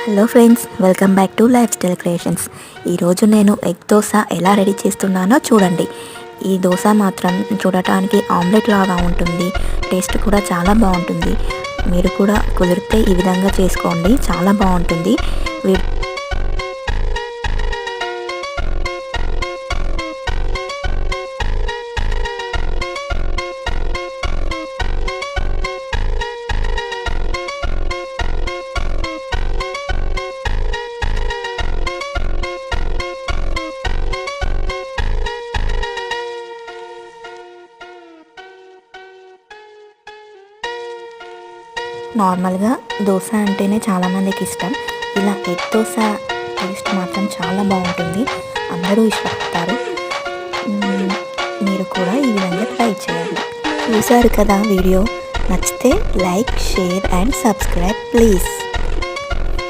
Hello friends, welcome back to life style creations. ఈరోజు నేను egg dosa ఎలా రెడీ చేస్తున్నానో చూడండి. ఈ దోశ మాత్రం చూడటానికి ఆమ్లెట్ లాగా ఉంటుంది, టేస్ట్ కూడా చాలా బాగుంటుంది. మీరు కూడా కుదిరితే ఈ విధంగా చేసుకోండి, చాలా బాగుంటుంది. నార్మల్గా దోశ అంటేనే చాలామందికి ఇష్టం. ఇలా ఎగ్ దోశ టేస్ట్ మాత్రం చాలా బాగుంటుంది, అందరూ ఇష్టపడతారు. మీరు కూడా ఈ విధంగా ట్రై చేయండి. చూసారు కదా వీడియో, నచ్చితే like, share and subscribe please.